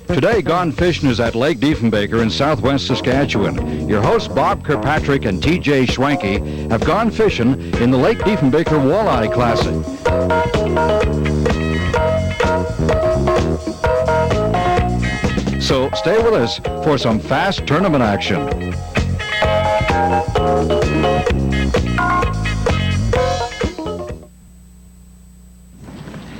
Today, Gone Fishing is at Lake Diefenbaker in southwest Saskatchewan. Your hosts Bob Kirkpatrick and TJ Schwanke have gone fishing in the Lake Diefenbaker Walleye Classic. So stay with us for some fast tournament action.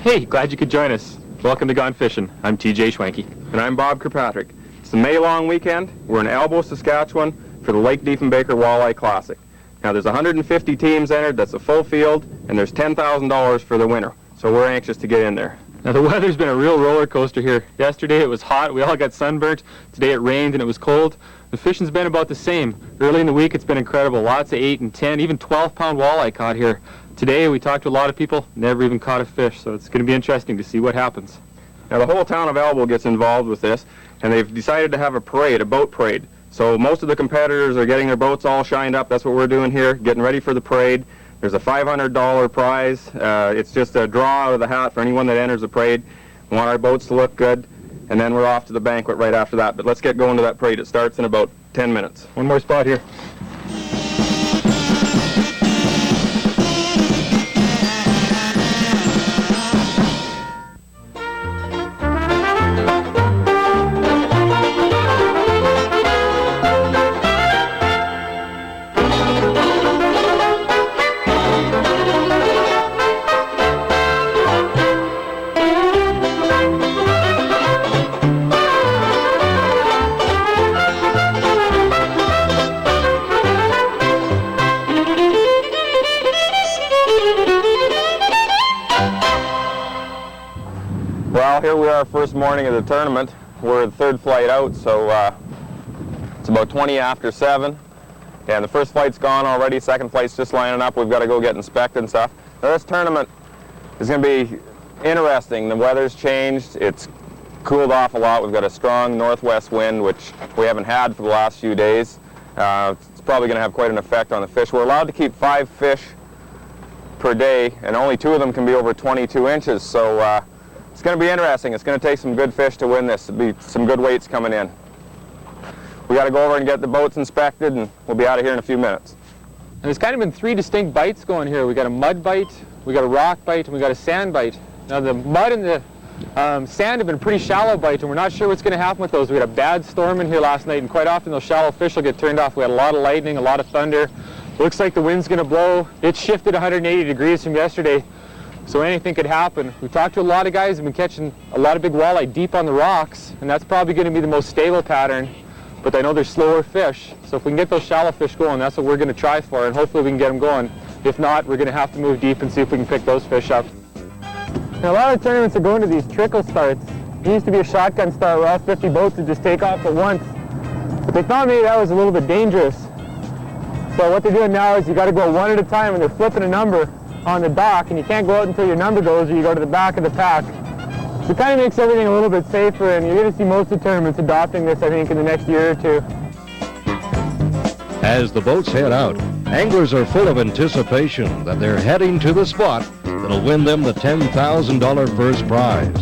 Hey, glad you could join us. Welcome to Gone Fishing. I'm TJ Schwanke. And I'm Bob Kirkpatrick. It's the May long weekend. We're in Elbow, Saskatchewan for the Lake Diefenbaker Walleye Classic. Now there's 150 teams entered, that's a full field, and there's $10,000 for the winner. So we're anxious to get in there. Now the weather's been a real roller coaster here. Yesterday it was hot, we all got sunburnt. Today it rained and it was cold. The fishing's been about the same. Early in the week it's been incredible. Lots of 8 and 10, even 12-pound walleye caught here. Today we talked to a lot of people, never even caught a fish, so it's going to be interesting to see what happens. Now the whole town of Elbow gets involved with this, and they've decided to have a parade, a boat parade. So most of the competitors are getting their boats all shined up. That's what we're doing here, getting ready for the parade. There's a $500 prize. It's just a draw out of the hat for anyone that enters the parade. We want our boats to look good, and then we're off to the banquet right after that. But let's get going to that parade. It starts in about 10 minutes. One more spot here. Well, here we are, first morning of the tournament. We're the third flight out, so it's about 20 after 7. And the first flight's gone already, second flight's just lining up. We've got to go get inspected and stuff. Now, this tournament is going to be interesting. The weather's changed. It's cooled off a lot. We've got a strong northwest wind, which we haven't had for the last few days. It's probably going to have quite an effect on the fish. We're allowed to keep 5 fish per day, and only 2 of them can be over 22 inches. So it's going to be interesting. It's going to take some good fish to win this. There'll be some good weights coming in. We got to go over and get the boats inspected, and we'll be out of here in a few minutes. And there's kind of been 3 distinct bites going here. We got a mud bite, we got a rock bite, and we got a sand bite. Now the mud and the sand have been pretty shallow bites, and we're not sure what's going to happen with those. We had a bad storm in here last night, and quite often those shallow fish will get turned off. We had a lot of lightning, a lot of thunder. Looks like the wind's going to blow. It shifted 180 degrees from yesterday, so anything could happen. We've talked to a lot of guys who've been catching a lot of big walleye deep on the rocks, and that's probably going to be the most stable pattern, but I know they're slower fish. So if we can get those shallow fish going, that's what we're going to try for, and hopefully we can get them going. If not, we're going to have to move deep and see if we can pick those fish up. And a lot of tournaments are going to these trickle starts. It used to be a shotgun start where all 50 boats would just take off at once, but they thought maybe that was a little bit dangerous. So what they're doing now is you got to go one at a time, and they're flipping a number on the dock, and you can't go out until your number goes, or you go to the back of the pack. So it kind of makes everything a little bit safer, and you're going to see most of the tournaments adopting this, I think, in the next year or 2. As the boats head out, anglers are full of anticipation that they're heading to the spot that'll win them the $10,000 first prize.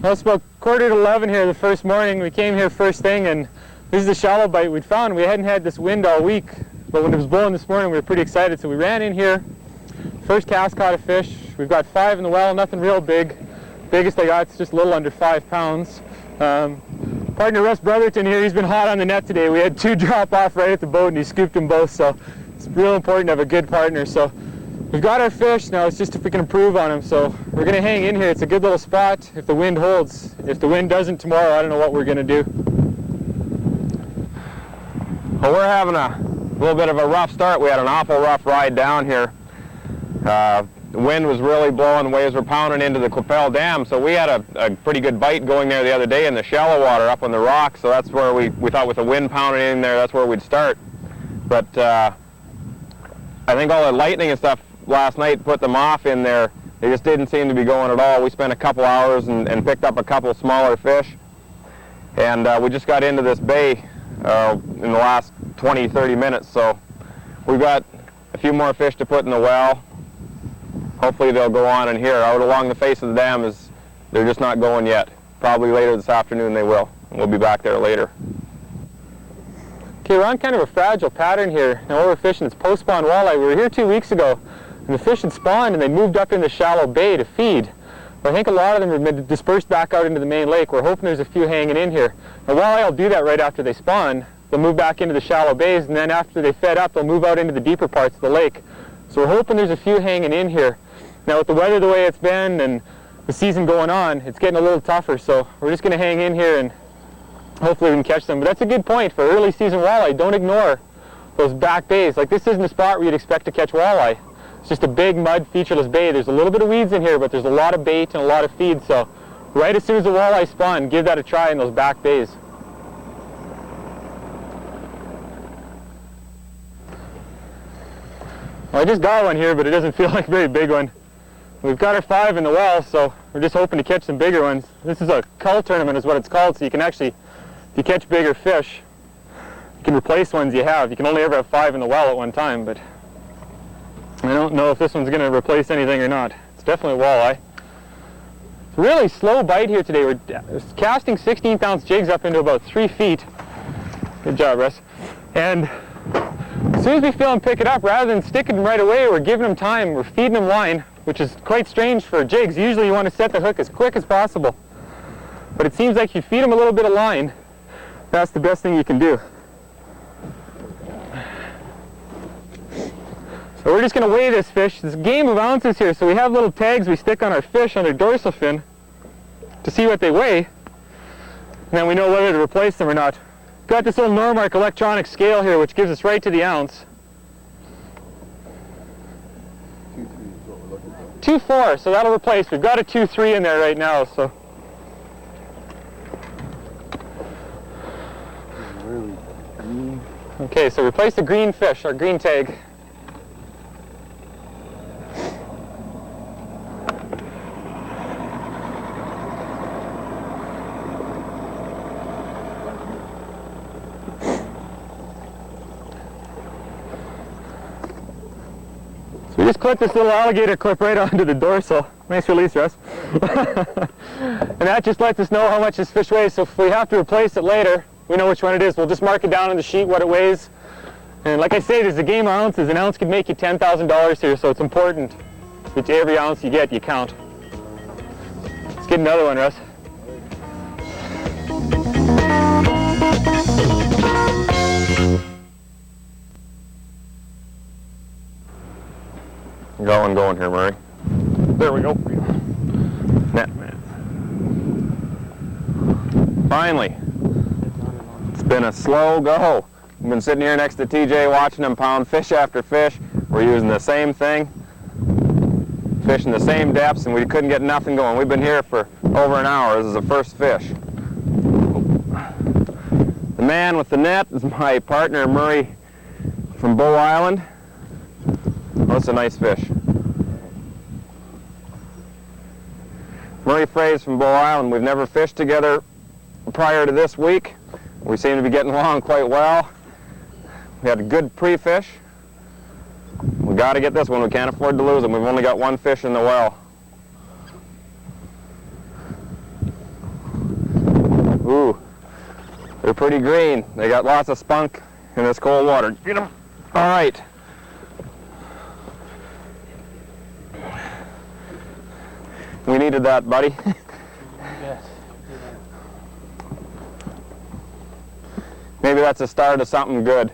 Well, it's about 10:45 here the first morning. We came here first thing, and this is the shallow bite we'd found. We hadn't had this wind all week, but when it was blowing this morning, we were pretty excited, so we ran in here. First cast caught a fish. We've got 5 in the well, nothing real big. Biggest I got is just a little under 5 pounds. Partner Russ Brotherton here, he's been hot on the net today. We had 2 drop off right at the boat, and he scooped them both, so it's real important to have a good partner. So we've got our fish now, it's just if we can improve on them. So we're going to hang in here. It's a good little spot if the wind holds. If the wind doesn't tomorrow, I don't know what we're going to do. Well, we're having a little bit of a rough start. We had an awful rough ride down here. The wind was really blowing, the waves were pounding into the Quappelle Dam, so we had a pretty good bite going there the other day in the shallow water up on the rocks, so that's where we thought with the wind pounding in there, that's where we'd start. But I think all the lightning and stuff last night put them off in there. They just didn't seem to be going at all. We spent a couple hours and picked up a couple smaller fish, and we just got into this bay in the last 20-30 minutes, so we've got a few more fish to put in the well. Hopefully they'll go on in here. Out along the face of the dam is They're just not going yet. Probably later this afternoon they will. We'll be back there later. Okay, we're on kind of a fragile pattern here. Now we're fishing this post-spawn walleye. We were here 2 weeks ago, and the fish had spawned and they moved up in the shallow bay to feed. But I think a lot of them have been dispersed back out into the main lake. We're hoping there's a few hanging in here. Now walleye will do that right after they spawn. They'll move back into the shallow bays, and then after they fed up, they'll move out into the deeper parts of the lake. So we're hoping there's a few hanging in here. Now with the weather the way it's been and the season going on, it's getting a little tougher, so we're just going to hang in here and hopefully we can catch them. But that's a good point for early season walleye. Don't ignore those back bays. Like, this isn't a spot where you'd expect to catch walleye. It's just a big mud featureless bay. There's a little bit of weeds in here, but there's a lot of bait and a lot of feed. So right as soon as the walleye spawn, give that a try in those back bays. Well, I just got one here, but it doesn't feel like a very big one. We've got our 5 in the well, so we're just hoping to catch some bigger ones. This is a cull tournament is what it's called, so you can actually, if you catch bigger fish, you can replace ones you have. You can only ever have 5 in the well at one time, but I don't know if this one's going to replace anything or not. It's definitely a walleye. It's a really slow bite here today. We're casting 16th ounce jigs up into about 3 feet. Good job, Russ. And as soon as we feel them pick it up, rather than sticking them right away, we're giving them time. We're feeding them line, which is quite strange for jigs. Usually you want to set the hook as quick as possible. But it seems like you feed them a little bit of line, that's the best thing you can do. So we're just going to weigh this fish. It's a game of ounces here, so we have little tags we stick on our fish on their dorsal fin to see what they weigh. And then we know whether to replace them or not. Got this little Normark electronic scale here, which gives us right to the ounce. 2.4, so that'll replace. We've got a 2.3 in there right now, so. Okay, so replace the green fish, our green tag. We just clipped this little alligator clip right onto the dorsal. Nice release, Russ. And that just lets us know how much this fish weighs, so if we have to replace it later, we know which one it is. We'll just mark it down on the sheet what it weighs. And like I say, there's a game of ounces. An ounce could make you $10,000 here, so it's important that every ounce you get, you count. Let's get another one, Russ. Going here, Murray. There we go. Net. Finally. It's been a slow go. We've been sitting here next to TJ watching him pound fish after fish. We're using the same thing, fishing the same depths, and we couldn't get nothing going. We've been here for over an hour. This is the first fish. The man with the net is my partner, Murray, from Bow Island. Oh, that's a nice fish. Murray Frey's from Bow Island. We've never fished together prior to this week. We seem to be getting along quite well. We had a good pre-fish. We got to get this one. We can't afford to lose them. We've only got one fish in the well. Ooh, they're pretty green. They got lots of spunk in this cold water. Get them. All right. We needed that, buddy. Yes. Maybe that's the start of something good.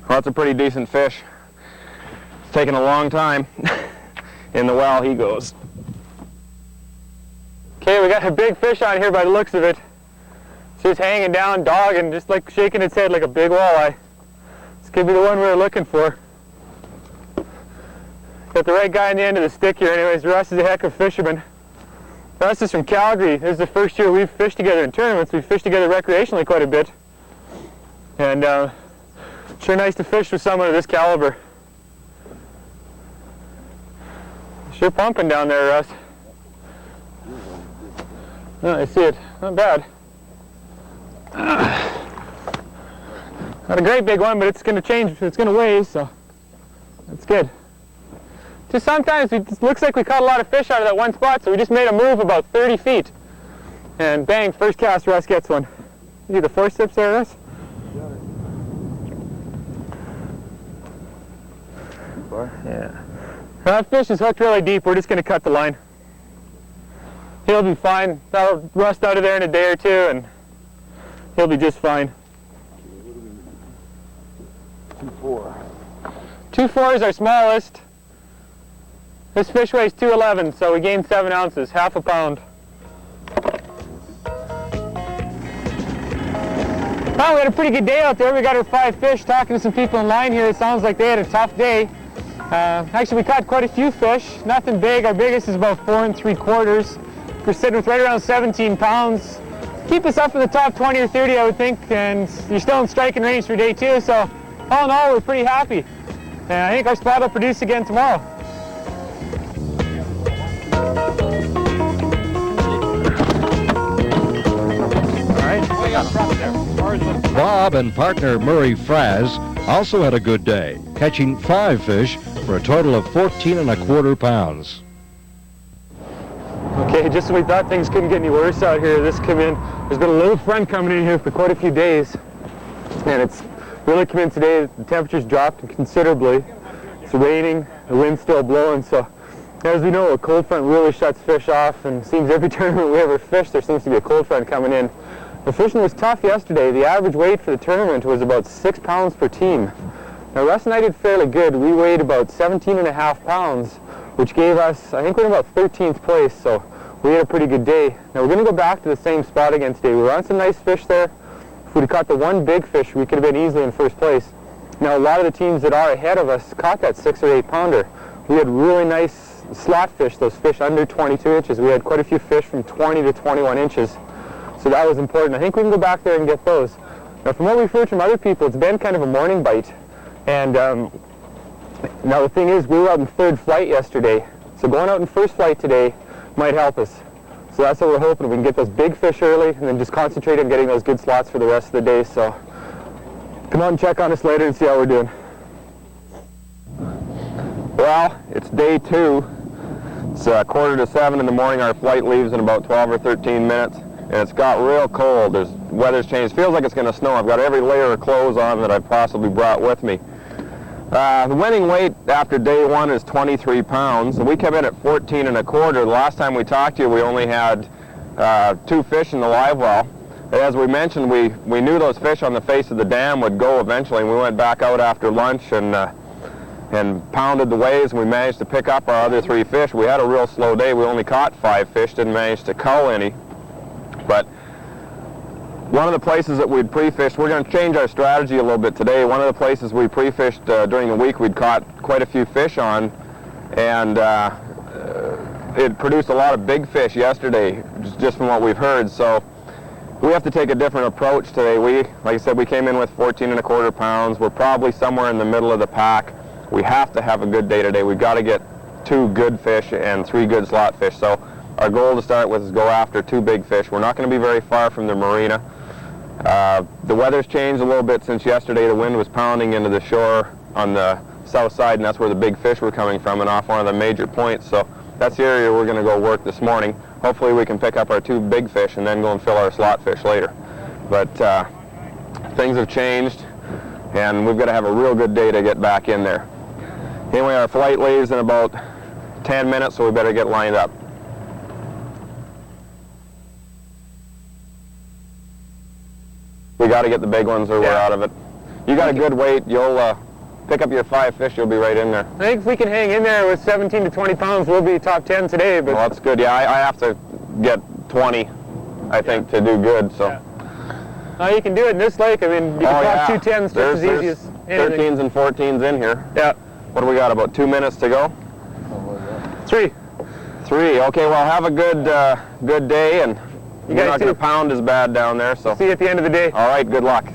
Well, that's a pretty decent fish. It's taken a long time. In the well he goes. Okay, we got a big fish on here by the looks of it. It's just hanging down, dogging, just like shaking its head like a big walleye. Could be the one we were looking for. Got the right guy on the end of the stick here anyways. Russ is a heck of a fisherman. Russ is from Calgary. This is the first year we've fished together in tournaments. We've fished together recreationally quite a bit. And sure nice to fish with someone of this caliber. Sure pumping down there, Russ. Oh, I see it. Not bad. Not a great big one, but it's going to change. It's going to weigh, so. That's good. Just sometimes it looks like we caught a lot of fish out of that one spot, so we just made a move about 30 feet. And bang, first cast, Russ gets one. You see the forceps there, Russ? Yeah. That fish is hooked really deep. We're just going to cut the line. He'll be fine. That'll rust out of there in a day or two, and he'll be just fine. 2.4. 2.4 is our smallest. This fish weighs 211, so we gained 7 ounces, half a pound. Well, we had a pretty good day out there. We got our 5 fish. Talking to some people in line here, it sounds like they had a tough day. Actually, we caught quite a few fish. Nothing big. Our biggest is about 4 3/4. We're sitting with right around 17 pounds. Keep us up in the top 20 or 30, I would think, and you're still in striking range for day 2, so all in all, we're pretty happy. And I think our spot will produce again tomorrow. Bob and partner Murray Fraz also had a good day, catching 5 fish for a total of 14 1/4 pounds. Okay, just when we thought things couldn't get any worse out here, this came in. There's been a little front coming in here for quite a few days, and it's really come in today. The temperature's dropped considerably. It's raining, the wind's still blowing, so as we know, a cold front really shuts fish off, and it seems every tournament we ever fish, there seems to be a cold front coming in. The fishing was tough yesterday. The average weight for the tournament was about 6 pounds per team. Now Russ and I did fairly good. We weighed about 17 1/2 pounds, which gave us, I think we're in about 13th place, so we had a pretty good day. Now we're going to go back to the same spot again today. We were on some nice fish there. If we'd caught the one big fish, we could have been easily in first place. Now a lot of the teams that are ahead of us caught that 6 or 8 pounder. We had really nice slot fish, those fish under 22 inches. We had quite a few fish from 20 to 21 inches. So that was important. I think we can go back there and get those. Now from what we've heard from other people, it's been kind of a morning bite. And now the thing is, we were out in 3rd flight yesterday. So going out in 1st flight today might help us. So that's what we're hoping. We can get those big fish early and then just concentrate on getting those good slots for the rest of the day. So come out and check on us later and see how we're doing. Well, it's day 2. It's 6:45 in the morning. Our flight leaves in about 12 or 13 minutes. And it's got real cold. Weather's changed. Feels like it's going to snow. I've got every layer of clothes on that I've possibly brought with me. The winning weight after day 1 is 23 pounds. We came in at 14 1/4. The last time we talked to you, we only had 2 fish in the live well. As we mentioned, we knew those fish on the face of the dam would go eventually, and we went back out after lunch and pounded the waves, and we managed to pick up our other 3 fish. We had a real slow day. We only caught 5 fish, didn't manage to cull any. But one of the places that we'd pre-fished, we're going to change our strategy a little bit today. One of the places we pre-fished during the week we'd caught quite a few fish on, and it produced a lot of big fish yesterday, just from what we've heard. So we have to take a different approach today. Like I said, we came in with 14 1/4 pounds. We're probably somewhere in the middle of the pack. We have to have a good day today. We've got to get 2 good fish and 3 good slot fish. So our goal to start with is go after 2 big fish. We're not going to be very far from the marina. The weather's changed a little bit since yesterday. The wind was pounding into the shore on the south side, and that's where the big fish were coming from and off one of the major points. So that's the area we're going to go work this morning. Hopefully we can pick up our 2 big fish and then go and fill our slot fish later. But things have changed, and we've got to have a real good day to get back in there. Anyway, our flight leaves in about 10 minutes, so we better get lined up. We got to get the big ones or we're out of it. You got a good weight. You'll pick up your 5 fish, you'll be right in there. I think if we can hang in there with 17 to 20 pounds, we'll be top 10 today. But well, that's good. Yeah, I have to get 20, I think, to do good. So. Yeah. You can do it in this lake. I mean, you can pop 2 10s just as easy as anything. 13s and 14s in here. Yeah. What do we got, about 2 minutes to go? 3. 3. Okay, well, have a good day, and you're not going to pound as bad down there. So see you at the end of the day. All right, good luck.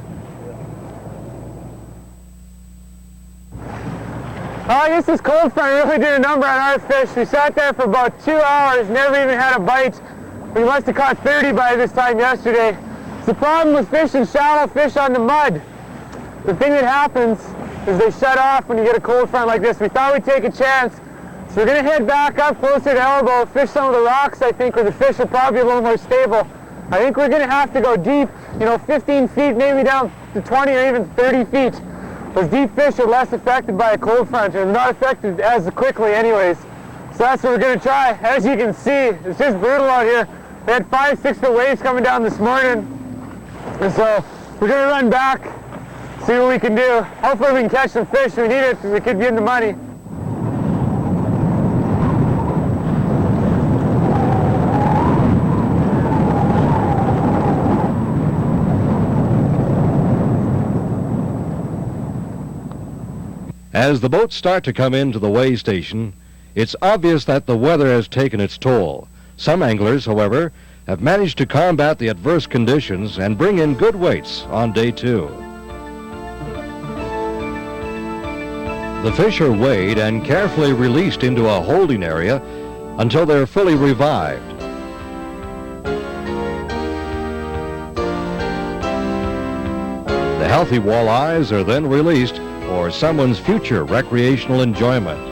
Well, I guess this cold front really did a number on our fish. We sat there for about 2 hours, never even had a bite. We must have caught 30 by this time yesterday. It's the problem with fishing shallow fish on the mud. The thing that happens is they shut off when you get a cold front like this. We thought we'd take a chance. So we're going to head back up closer to Elbow, fish some of the rocks, I think, where the fish are probably a little more stable. I think we're going to have to go deep, 15 feet, maybe down to 20 or even 30 feet. Those deep fish are less affected by a cold front and not affected as quickly anyways. So that's what we're going to try. As you can see, it's just brutal out here. We had 5-6 foot waves coming down this morning. And so we're going to run back, see what we can do. Hopefully we can catch some fish. We need it. We could be in the money. As the boats start to come into the weigh station, it's obvious that the weather has taken its toll. Some anglers, however, have managed to combat the adverse conditions and bring in good weights on day 2. The fish are weighed and carefully released into a holding area until they're fully revived. The healthy walleyes are then released for someone's future recreational enjoyment.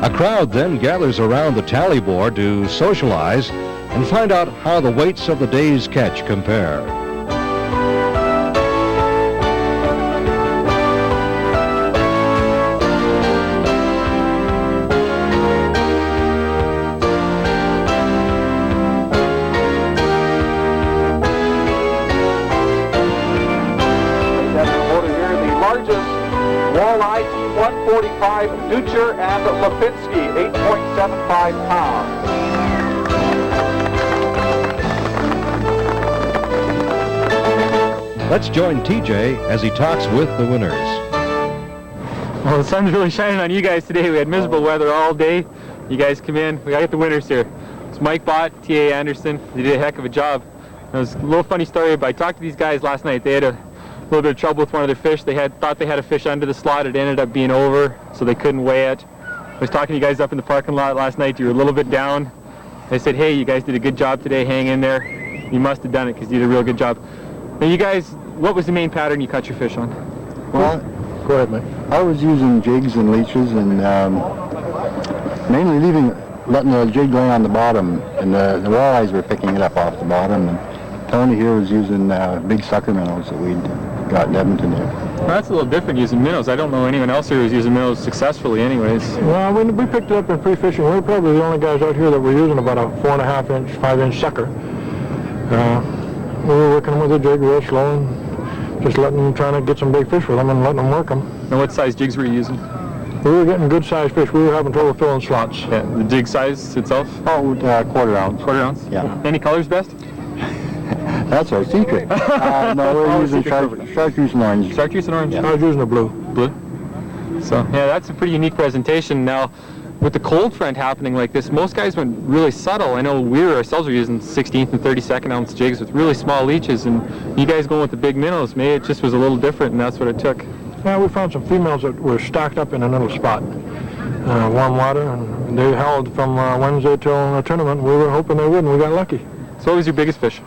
A crowd then gathers around the tally board to socialize and find out how the weights of the day's catch compare. Walleye, 145, Ducher and Lipinski, 8.75 pounds. Let's join TJ as he talks with the winners. Well, the sun's really shining on you guys today. We had miserable weather all day. You guys come in. We got to get the winners here. It's Mike Bott, T.A. Anderson. They did a heck of a job. It was a little funny story, but I talked to these guys last night. They had a little bit of trouble with one of their fish. They thought they had a fish under the slot. It ended up being over, so they couldn't weigh it. I was talking to you guys up in the parking lot last night. You were a little bit down. They said, hey, you guys did a good job today. Hang in there. You must have done it because you did a real good job. Now, you guys, what was the main pattern you caught your fish on? Well, go ahead, Mike. I was using jigs and leeches and mainly letting the jig lay on the bottom, and the walleyes were picking it up off the bottom. And Tony here was using big sucker minnows that we'd got in Edmonton there. Well, that's a little different using minnows. I don't know anyone else here who's using minnows successfully anyways. Well, we picked it up in pre-fishing. We're probably the only guys out here that were using about a 4.5 inch, 5 inch sucker. We were working with a jig real slow and just trying to get some big fish with them and letting them work them. And what size jigs were you using? We were getting good sized fish. We were having trouble filling slots. Yeah, the jig size itself? Oh, quarter ounce. Quarter ounce? Yeah. Any colors best? That's our secret. No, we're using chartreuse and orange. Chartreuse and orange? I was using a blue. Blue? So, yeah, that's a pretty unique presentation. Now, with the cold front happening like this, most guys went really subtle. I know we ourselves were using 16th and 32nd ounce jigs with really small leeches, and you guys going with the big minnows, maybe it just was a little different, and that's what it took. Yeah, we found some females that were stacked up in a little spot. Warm water, and they held from Wednesday till the tournament. We were hoping they would, and we got lucky. So what was your biggest fish?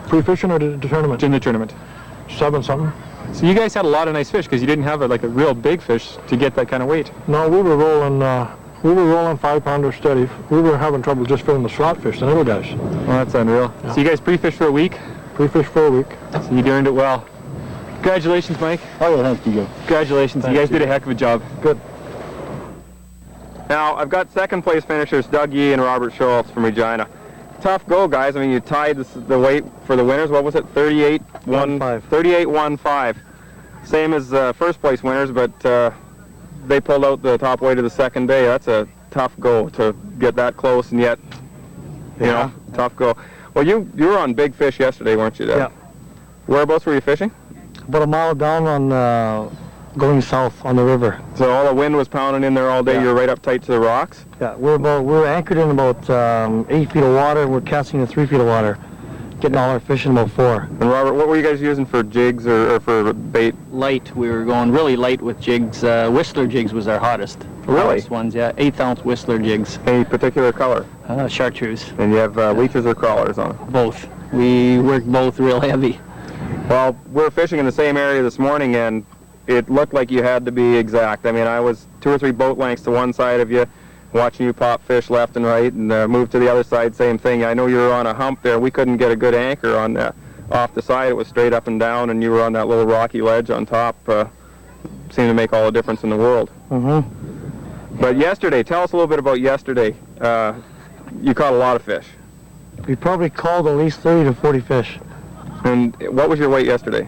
Pre-fishing or the tournament? In the tournament. 7 something. So you guys had a lot of nice fish because you didn't have a real big fish to get that kind of weight. No, we were rolling 5-pounder steady. We were having trouble just filling the slot fish, the little guys. Well, that's unreal. Yeah. So you guys pre-fished for a week? Pre-fished for a week. So you earned it well. Congratulations, Mike. Oh, yeah, thanks, TJ. Congratulations. Thanks, you guys did a heck of a job. Good. Now, I've got second place finishers Doug Yee and Robert Schultz from Regina. Tough go, guys. I mean, you tied the weight for the winners. What was it? 38-1-5. Same as first place winners, but they pulled out the top weight of the second day. That's a tough go to get that close, and yet, you know, tough go. Well, you were on big fish yesterday, weren't you, Doug? Yeah. Whereabouts were you fishing? About a mile down on going south on the river. So all the wind was pounding in there all day. Yeah. You're right up tight to the rocks. Yeah, we're anchored in about 8 feet of water. We're casting in 3 feet of water, getting all our fish in about 4. And Robert, what were you guys using for jigs or for bait? Light. We were going really light with jigs. Whistler jigs was our hottest. Really? Hottest ones, yeah. 1/8-ounce Whistler jigs. Any particular color? Chartreuse. And you have leeches or crawlers on them? Both. We worked both real heavy. Well, we're fishing in the same area this morning, and it looked like you had to be exact. I mean, I was 2 or 3 boat lengths to one side of you, watching you pop fish left and right, and move to the other side, same thing. I know you were on a hump there. We couldn't get a good anchor on off the side. It was straight up and down, and you were on that little rocky ledge on top. Seemed to make all the difference in the world. But yesterday, tell us a little bit about yesterday. You caught a lot of fish. We probably called at least 30 to 40 fish. And what was your weight yesterday?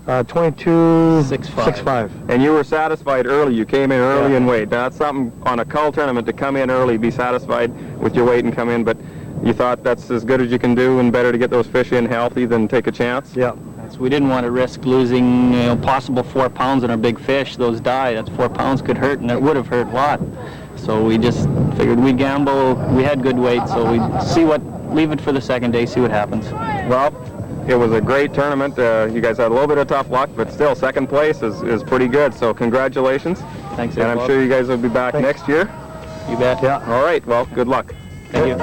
22.65. And you were satisfied early. You came in early in weight. Now, that's something on a cull tournament, to come in early, be satisfied with your weight and come in, but you thought that's as good as you can do and better to get those fish in healthy than take a chance? Yeah. So we didn't want to risk losing, possible 4 pounds on our big fish. Those die. That's 4 pounds could hurt, and it would have hurt a lot. So we just figured we'd gamble. We had good weight, so we'd leave it for the second day, see what happens. Well, it was a great tournament. You guys had a little bit of tough luck, but still, second place is pretty good. So congratulations. Thanks, and I'm Bob. sure you guys will be back next year. You bet. Yeah. All right. Well, good luck. Thank you.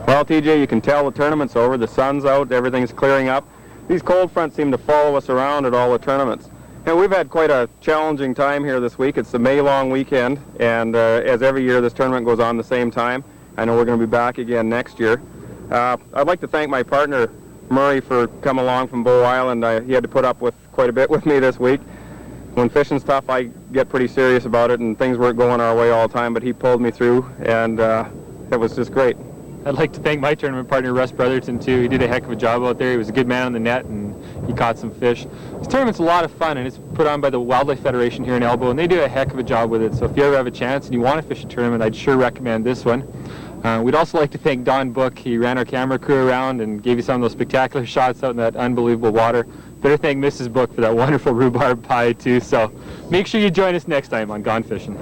Well, TJ, you can tell the tournament's over. The sun's out. Everything's clearing up. These cold fronts seem to follow us around at all the tournaments. And we've had quite a challenging time here this week. It's the May long weekend, and as every year, this tournament goes on the same time. I know we're going to be back again next year. I'd like to thank my partner, Murray, for coming along from Bow Island. He had to put up with quite a bit with me this week. When fishing's tough, I get pretty serious about it, and things weren't going our way all the time, but he pulled me through, and it was just great. I'd like to thank my tournament partner, Russ Brotherton, too. He did a heck of a job out there. He was a good man on the net, and he caught some fish. This tournament's a lot of fun, and it's put on by the Wildlife Federation here in Elbow, and they do a heck of a job with it. So if you ever have a chance and you want to fish a tournament, I'd sure recommend this one. We'd also like to thank Don Book. He ran our camera crew around and gave you some of those spectacular shots out in that unbelievable water. Better thank Mrs. Book for that wonderful rhubarb pie, too. So make sure you join us next time on Gone Fishing.